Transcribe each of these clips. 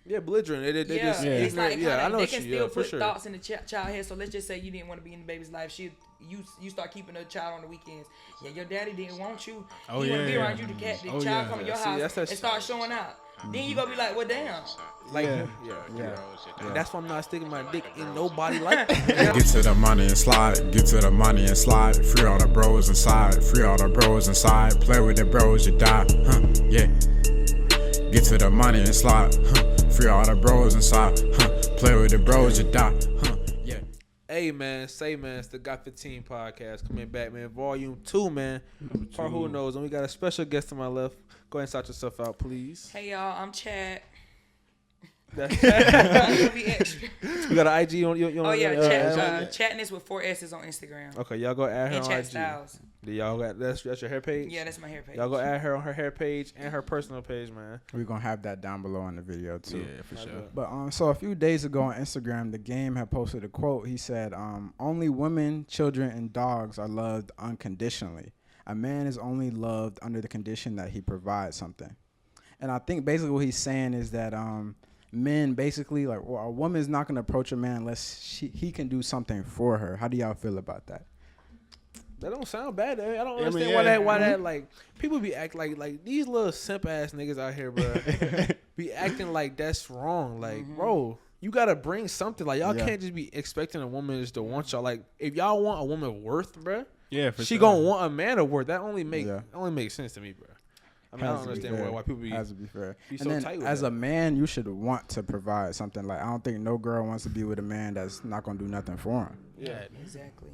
Yeah, belligerent. They just it's like I know they what can you. still Yeah, for put sure. thoughts in the child head. So let's just say you didn't want to be in the baby's life. You start keeping the child on the weekends. Yeah, your daddy didn't want you. Oh, He want to be yeah. around you. The Oh, child yeah. come to your See, house that's and start showing out. Then you gonna be like, well, damn. Like, Yeah. And that's why I'm not sticking my dick in nobody like that. Get to the money and slide, get to the money and slide. Free all the bros inside, free all the bros inside. Play with the bros, you die, yeah. Get to the money and slide, free all the bros inside, play with the bros, you die, yeah. Hey man, it's the Got 15 podcast coming back, man. Volume 2, man. For who knows, and we got a special guest to my left. Go ahead and shout yourself out, please. Hey y'all, I'm Chad. That's I'm gonna be extra. We got an IG on you. Oh yeah, Chatness with 4 S's on Instagram. Okay, y'all go add her And on Chat IG. Styles. Y'all got that's your hair page. Yeah, that's my hair page. Y'all go add her on her hair page and her personal page, man. We're gonna have that down below in the video too. Yeah, for sure. But so a few days ago on Instagram, the game had posted a quote. He said, "Only women, children, and dogs are loved unconditionally. A man is only loved under the condition that he provides something." And I think basically what he's saying is that men basically a woman's not gonna approach a man unless he can do something for her. How do y'all feel about that? That don't sound bad. I don't understand why that like people be act like these little simp ass niggas out here, bro. Be acting like that's wrong. Like, bro, you gotta bring something. Like, y'all can't just be expecting a woman just to want y'all. Like, if y'all want a woman of worth, bro, she gonna want a man of worth. That only makes sense to me, bro. I mean, I don't understand why people has to be fair. Be and so then tight with as that. a man, you should want to provide something. Like, I don't think no girl wants to be with a man that's not gonna do nothing for him. Yeah, exactly.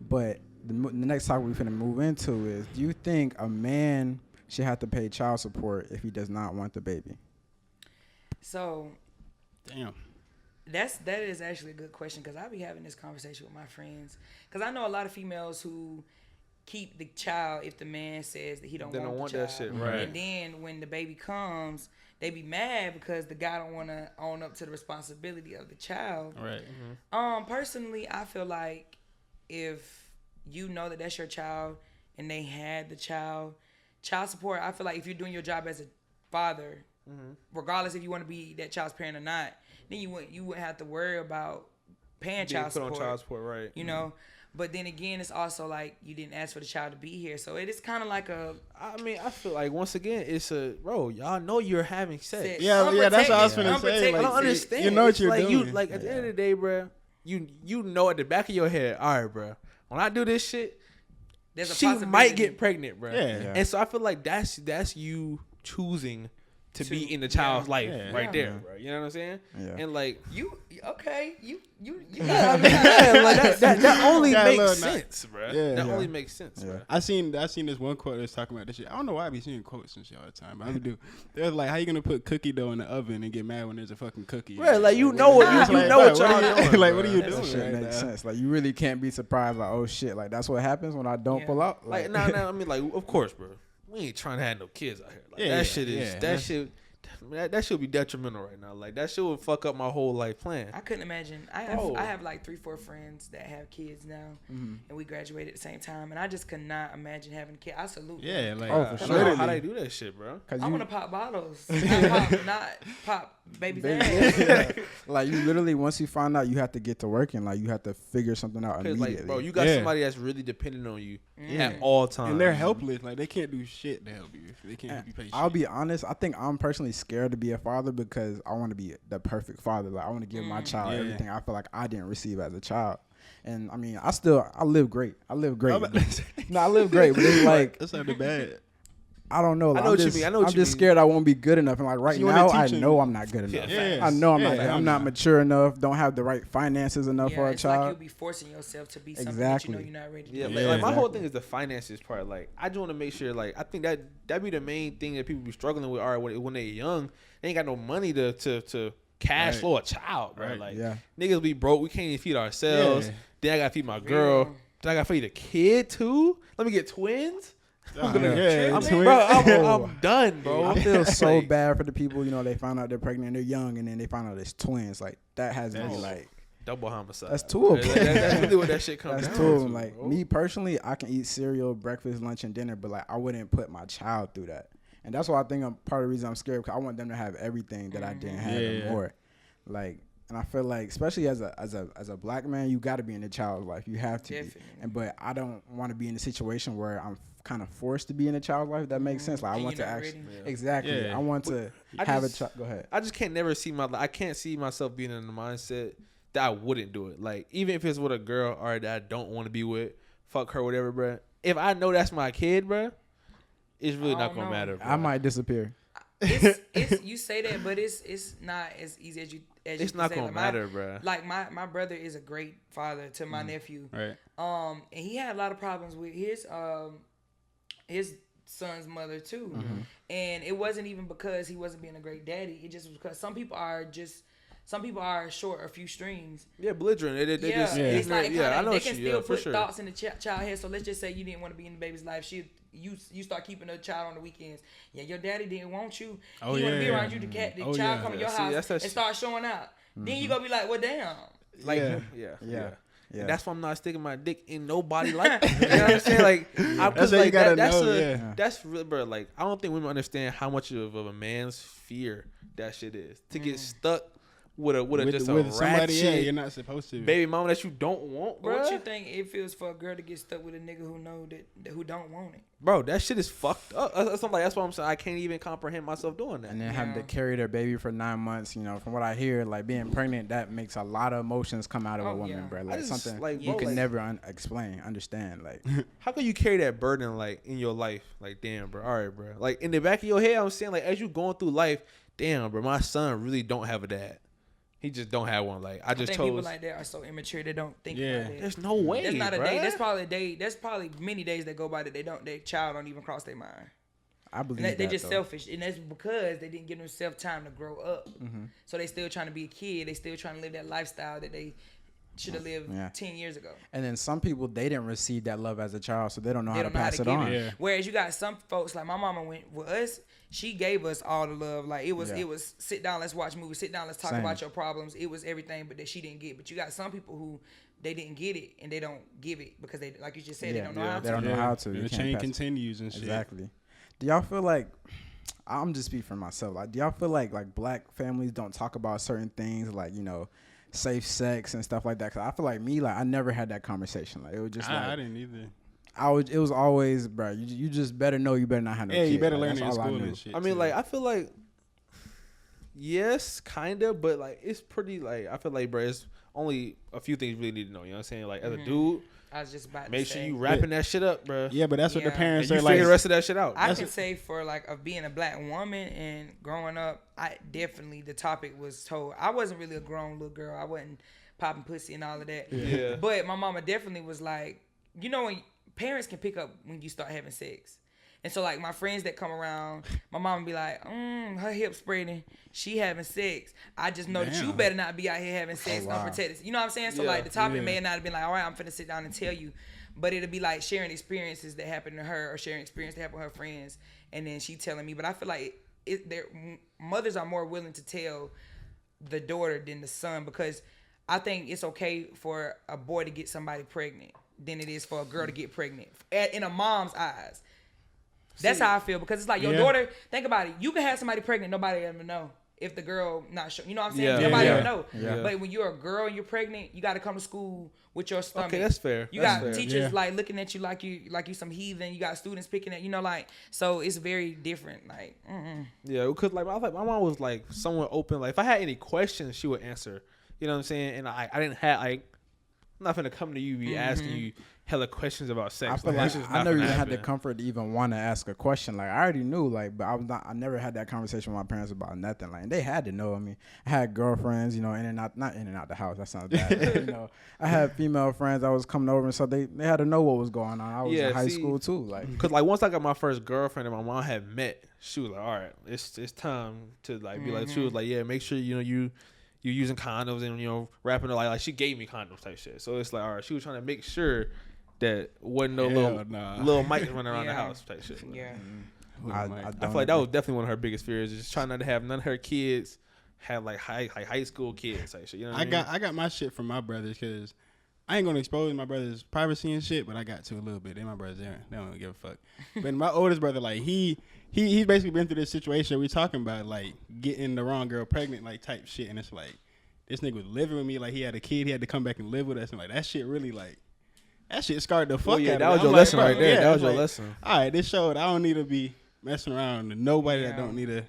But the next topic we're finna move into is: do you think a man should have to pay child support if he does not want the baby? So, Damn. that is actually a good question because I be having this conversation with my friends because I know a lot of females who keep the child if the man says that he don't want the child. That shit, right? And then when the baby comes, they be mad because the guy don't want to own up to the responsibility of the child. Right. Personally, I feel like if you know that that's your child and they had the child support, I feel like if you're doing your job as a father, regardless if you want to be that child's parent or not, then you wouldn't have to worry about paying child support. Put on child support, right? You know. But then again, it's also like you didn't ask for the child to be here. So it is kind of like a... I mean, I feel like, once again, it's bro, y'all know you're having sex. Yeah, that's what I was finna say. Like, I don't understand. You know what you're like, doing. At the end of the day, bro, you know at the back of your head, all right, bro, when I do this shit, she might get pregnant, bro. Yeah. And so I feel like that's you choosing to be in the child's life right there, bro. You know what I'm saying? Yeah. And like you got that only makes sense, bro. Yeah. That only makes sense, bro. I seen this one quote that's talking about this shit. I don't know why I be seeing quotes and shit all the time, but I do. They're like, how you gonna put cookie dough in the oven and get mad when there's a fucking cookie? Right, like you know what y'all doing. Like, what are you That doing? shit makes sense. Like, you really can't be surprised. Like, oh shit, like that's what happens when I don't pull out. Like, no, I mean, like, of course, bro. We ain't trying to have no kids out here. Like, that should be detrimental right now. Like, that shit would fuck up my whole life plan. I couldn't imagine. I have like 3-4 friends that have kids now, and we graduated at the same time, and I just could not imagine having a kid. I salute them. Like, for sure. How they do that shit, bro? I want to pop bottles, not pop baby's ass. Like, you literally, once you find out, you have to get to working. Like, you have to figure something out immediately. Like, bro, you got somebody that's really dependent on you at all times, and they're helpless. Like, they can't do shit to help you. They can't help you pay shit. I'll be honest. I think I'm personally scared to be a father because I want to be the perfect father. Like, I want to give my child everything I feel like I didn't receive as a child. And I mean, I live great. I live great. No, I live great. But it's like, that's not bad. I don't know. Like, I know what you mean. I'm just scared I won't be good enough. And like right now, I know I'm not good enough. I know I'm not mature enough. Don't have the right finances enough for a it's child. like you'll be forcing yourself to be something that you know you're not ready to do. Like my whole thing is the finances part. Like, I just want to make sure. Like, I think that be the main thing that people be struggling with. All right, when they're young, they ain't got no money to cash flow a child, bro. Like, niggas be broke. We can't even feed ourselves. Then I gotta feed my girl. Then I gotta feed a kid too. Let me get twins. I'm done, bro. I feel so bad for the people, they find out they're pregnant and they're young and then they find out it's twins. Like, that has to be like double homicide. That's two of them. That's really what that shit comes down to. That's two of them. Like, me personally, I can eat cereal, breakfast, lunch, and dinner, but like, I wouldn't put my child through that. And that's why I think part of the reason I'm scared, because I want them to have everything that I didn't have and more. Like, and I feel like, especially as a black man, you got to be in a child's life. You have to be. But I don't want to be in a situation where I'm kind of forced to be in a child's life. If that makes sense. Like, I want to actually exactly. I want to have a child. Go ahead. I just can't never see I can't see myself being in the mindset that I wouldn't do it. Like, even if it's with a girl or that I don't want to be with, fuck her, whatever, bro. If I know that's my kid, bro, it's really not gonna matter. Bro. I might disappear. It's you say that, but it's not as easy as you. It's not gonna matter, bro. Like my brother is a great father to my nephew. Right. And he had a lot of problems with his son's mother too, and it wasn't even because he wasn't being a great daddy. It just was because some people are short a few strings. Yeah, belligerent. It's like I know they can still put sure. thoughts in the child head. So let's just say you didn't want to be in the baby's life. You start keeping the child on the weekends. Yeah, your daddy didn't want you. He want to be around you. The child come to your house and start showing out. Then you gonna be like, well, damn. Like, yeah. And that's why I'm not sticking my dick in nobody like that. You know what I'm saying? Like, that's like that's really, bro. Like, I don't think women understand how much of a man's fear that shit is to get stuck with a somebody ratchet, you're not supposed to baby mama that you don't want, bro. What you think it feels for a girl to get stuck with a nigga who don't want it? Bro, that shit is fucked up. That's what I'm saying. I can't even comprehend myself doing that. And then having to carry their baby for 9 months, you know, from what I hear, like being pregnant, that makes a lot of emotions come out of a woman, bro. Like something you can never understand. Like, how can you carry that burden like in your life? Like, damn, bro. All right, bro. Like in the back of your head, I'm saying, like, as you going through life, damn, bro, my son really don't have a dad. He just don't have one. Like, I think people like that are so immature they don't think about it. There's no way. That's not a day. That's probably a day. That's probably many days that go by that their child don't even cross their mind. I believe and they're just selfish, and that's because they didn't give themselves time to grow up. So they still trying to be a kid. They still trying to live that lifestyle that they should have lived 10 years ago. And then some people, they didn't receive that love as a child, so they don't know how to pass it on. Yeah. Whereas you got some folks, like my mama went with us, she gave us all the love. Like it was sit down, let's watch movies, sit down, let's talk about your problems. It was everything, but that she didn't get. But you got some people who they didn't get it and they don't give it because they, like you just said, they don't know how to. They don't know how to. The chain continues and shit. Exactly. Do y'all feel like, I'm just speaking for myself, like do y'all feel like black families don't talk about certain things, like, you know, safe sex and stuff like that? Cause I feel like me, like I never had that conversation. Like it was just I didn't either. It was always, bro. You just better know. You better not have no kids. You better like, learn it in school and shit. I mean, like I feel like yes, kinda, but like it's pretty. Like I feel like, bro, it's only a few things you really need to know. You know what I'm saying? Like as a dude, I was just about make to sure say, you wrapping that shit up, bro. Yeah, but that's what the parents and are you like. Figure the rest of that shit out. I can say for like of being a black woman and growing up, I definitely the topic was told. I wasn't really a grown little girl. I wasn't popping pussy and all of that. Yeah. But my mama definitely was like, you know, when parents can pick up when you start having sex. And so like my friends that come around, my mama be like, her hip spreading, she having sex. I just know that you better not be out here having sex unprotected. You know what I'm saying? So like the topic may not have been like, all right, I'm finna sit down and tell you. But it'll be like sharing experiences that happened to her or sharing experiences that happened with her friends. And then she telling me. But I feel like their mothers are more willing to tell the daughter than the son, because I think it's okay for a boy to get somebody pregnant than it is for a girl to get pregnant in a mom's eyes. That's how I feel, because it's like your daughter, think about it, you can have somebody pregnant, nobody ever know if the girl not sure, you know what I'm saying? Nobody ever know. But when you're a girl and you're pregnant, you got to come to school with your stomach. Okay, that's fair. You got teachers like looking at you like you some heathen. You got students picking at, you know, like, so it's very different. Like, yeah, because like I was like, my mom was like somewhat open. Like if I had any questions, she would answer. You know what I'm saying? And I didn't have like, I'm not gonna come to you be asking you hella questions about sex. I feel like I never even had the comfort to even want to ask a question. Like I already knew, like, but I never had that conversation with my parents about nothing. Like, and they had to know. I mean, I had girlfriends, you know, not in and out the house. That sounds bad. But, you know, I had female friends that was coming over, and so they had to know what was going on. I was in high school too, like, cause like once I got my first girlfriend and my mom had met, she was like, all right, it's time to like be like, she was like, yeah, make sure you know you using condoms and, you know, wrapping it like she gave me condoms type shit. So it's like, all right, she was trying to make sure that wasn't no little Mike running around the house type shit. Yeah. I feel like that was definitely one of her biggest fears, is just trying not to have none of her kids have like high school kids type shit. You know what I mean? I got my shit from my brothers, because I ain't gonna expose my brother's privacy and shit, but I got to a little bit. They my brothers, they don't give a fuck. But my oldest brother, like he's basically been through this situation we talking about, like getting the wrong girl pregnant, like type shit, and it's like this nigga was living with me, like he had a kid, he had to come back and live with us, and like that shit really like that shit scarred the fuck out of me. That was your I'm lesson like, right there. Yeah, that was your like, lesson. All right, this showed I don't need to be messing around with nobody that don't need to.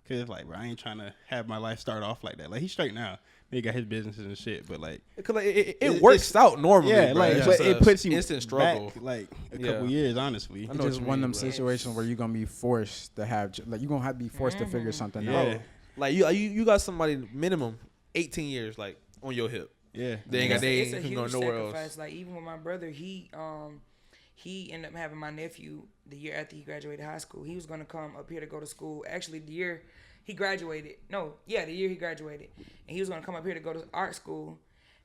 Cause it's like, bro, I ain't trying to have my life start off like that. Like he's straight now. He got his businesses and shit, but like, cause like it works out normally. Yeah, bro. like but it puts you instant struggle. Back, like a couple years, honestly. It's just one of them situations where you're gonna be forced to have, like you're gonna have to be forced to figure something out. Like you got somebody minimum 18 years like on your hip. Yeah, they ain't got it's a huge huge nowhere sacrifice. else. Like even with my brother, he ended up having my nephew the year after he graduated high school. He was gonna come up here to go to school. Actually, the year he graduated, the year he graduated, and he was gonna come up here to go to art school,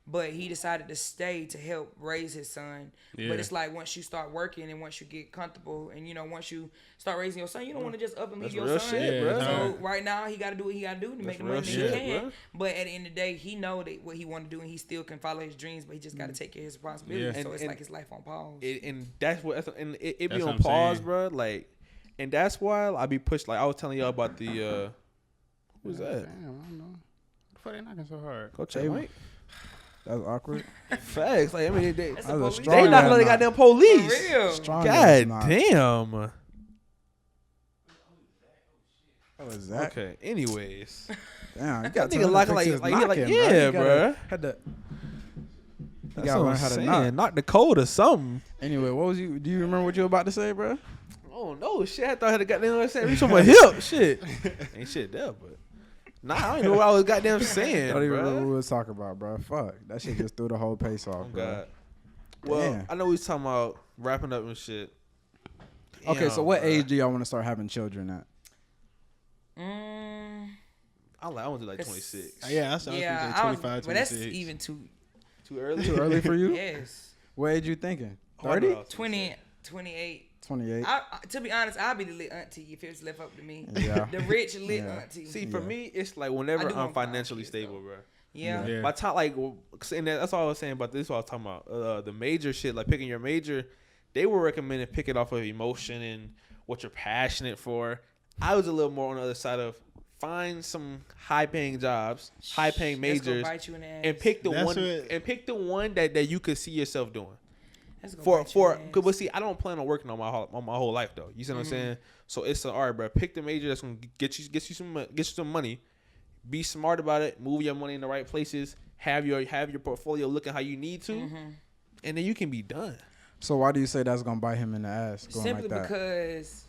but he decided to stay to help raise his son. Yeah. But it's like once you start working and once you get comfortable and once you start raising your son, you don't want to just up and leave your son. Shit, bro. So right now he got to do what he got to do to make the money he can. Bro. But at the end of the day, he know that what he want to do and he still can follow his dreams, but he just got to take care of his responsibilities. So it's like his life on pause. And that's what it be on pause, bro. Like, and that's why I be pushed. Like I was telling y'all about the. Who's that? Damn, I don't know. Why they knocking so hard? Go check Mike. That was awkward. Facts. Like I mean, they knocking like they goddamn police. For real. God damn. What was that? Okay. Anyways. Damn, you got nigga like yeah, bro. Had to. You gotta learn how to knock the code or something. Anyway, what was you? Do you remember what you were about to say, bro? Oh no, shit! I thought I had a goddamn saying reach on my hip. Shit, ain't shit there, but nah, I don't know what I was goddamn saying. I don't even know what we was talking about, bro. Fuck, that shit just threw the whole pace off, bro. God. Well, I know we was talking about wrapping up and shit. Damn, okay, so what age do y'all want to start having children at? I want to do like 26. Yeah, I was thinking 25, 26. But that's even too early. Too early for you? Yes. What age you thinking? 30? 20, 28. 28. To be honest, I'll be the lit auntie if it's left up to me. Yeah. The rich lit auntie. See, for me, it's like whenever I'm financially stable, bro. Yeah. My top, like, and that's all I was saying about this. What I was talking about the major shit, like picking your major. They were recommending pick it off of emotion and what you're passionate for. I was a little more on the other side of find some high-paying jobs, high-paying majors, bite you in the ass. and pick the one that you could see yourself doing. But see, I don't plan on working on my whole life though. You see what I'm saying? So it's all right, bro. Pick the major that's gonna get you some money. Be smart about it. Move your money in the right places. Have your portfolio looking how you need to, and then you can be done. So why do you say that's gonna bite him in the ass? Simply because,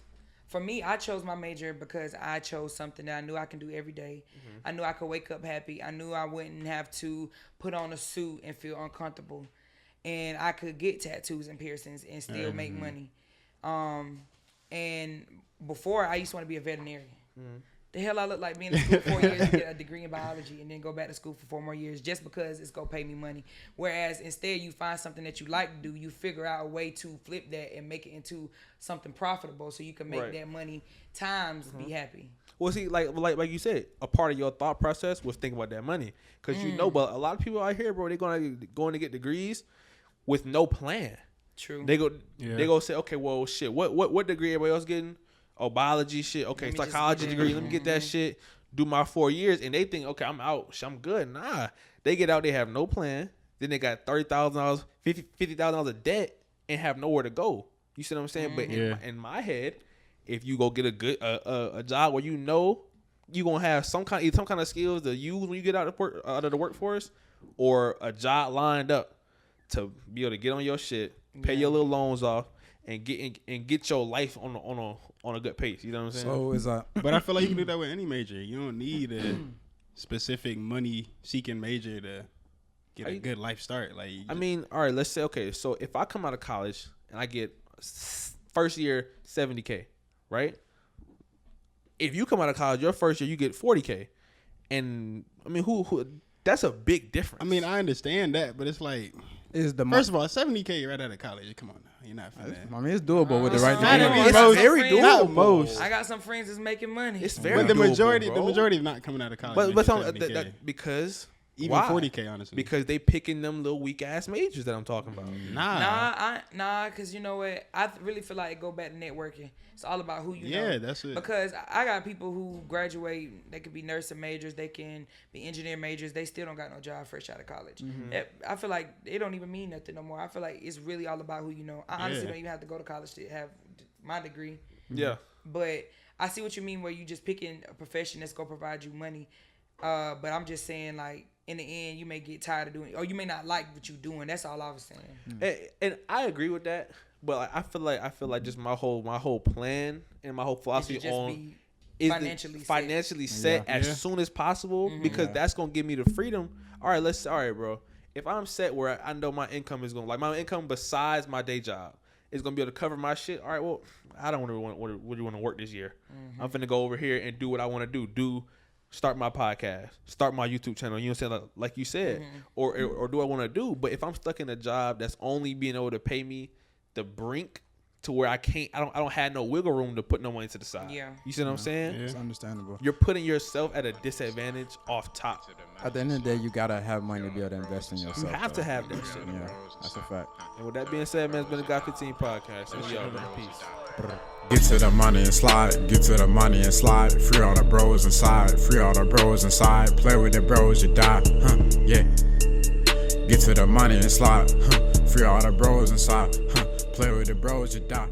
for me, I chose my major because I chose something that I knew I can do every day. I knew I could wake up happy. I knew I wouldn't have to put on a suit and feel uncomfortable. And I could get tattoos and piercings and still make money. And before, I used to want to be a veterinarian. The hell I look like being in school 4 years to get a degree in biology and then go back to school for 4 more years just because it's going to pay me money. Whereas instead you find something that you like to do, you figure out a way to flip that and make it into something profitable so you can make that money times be happy. Well, see, like you said, a part of your thought process was thinking about that money. Because but a lot of people out here, bro, they're going to get degrees with no plan. True. They go say, okay, well, shit, what degree everybody else getting? Oh, biology shit. Okay, psychology degree. Let me get that shit. Do my 4 years, and they think, okay, I'm out. I'm good. Nah, they get out. They have no plan. Then they got $30,000, $50,000 of debt, and have nowhere to go. You see what I'm saying? But in my head, if you go get a good a job where you know you gonna have some kind of skills to use when you get out of the workforce, or a job lined up to be able to get on your shit, pay your little loans off, and get your life on a good pace. You know what I'm saying? So is but I feel like you can do that with any major. You don't need a specific money seeking major to get a good life start. Like, I mean, all right, let's say, okay, so if I come out of college and I get first year $70K, right? If you come out of college, your first year you get $40K, and I mean, who? That's a big difference. I mean, I understand that, but it's like, first of all, $70K right out of college. Come on now, you're not finna. I mean, it's doable with the right degree. It's very doable. Not most. I got some friends that's making money. It's very doable. But the majority is not coming out of college. But because Even 40K, honestly. Because they picking them little weak ass majors that I'm talking about. Nah, because you know what? I really feel like it go back to networking. It's all about who you know. Yeah, that's it. Because I got people who graduate, they could be nursing majors, they can be engineer majors, they still don't got no job fresh out of college. I feel like it don't even mean nothing no more. I feel like it's really all about who you know. I honestly don't even have to go to college to have my degree. Yeah. But I see what you mean where you just picking a profession that's going to provide you money. But I'm just saying, like, in the end, you may get tired of doing it, or you may not like what you're doing. That's all I was saying. And I agree with that, but like, I feel like just my whole plan and my whole philosophy is financially set as soon as possible, because that's gonna give me the freedom. All right, bro. If I'm set where I know my income is gonna, like, my income besides my day job is gonna be able to cover my shit. All right, well, I don't really want to work this year. I'm finna go over here and do what I want to do. Start my podcast, start my YouTube channel. You know what I'm saying? Like you said, or do I want to do? But if I'm stuck in a job that's only being able to pay me the brink to where I don't have no wiggle room to put no money to the side. Yeah. You see what I'm saying? It's understandable. You're putting yourself at a disadvantage off top. At the end of the day, you gotta have money to be able to invest in yourself. You have to have that shit. Yeah, that's a fact. And with that being said, man, it's been the God 15 podcast. And we out, man. Peace. Get to the money and slide, get to the money and slide. Free all the bros inside, free all the bros inside. Play with the bros, you die, yeah. Get to the money and slide, free all the bros inside, play with the bros, you die.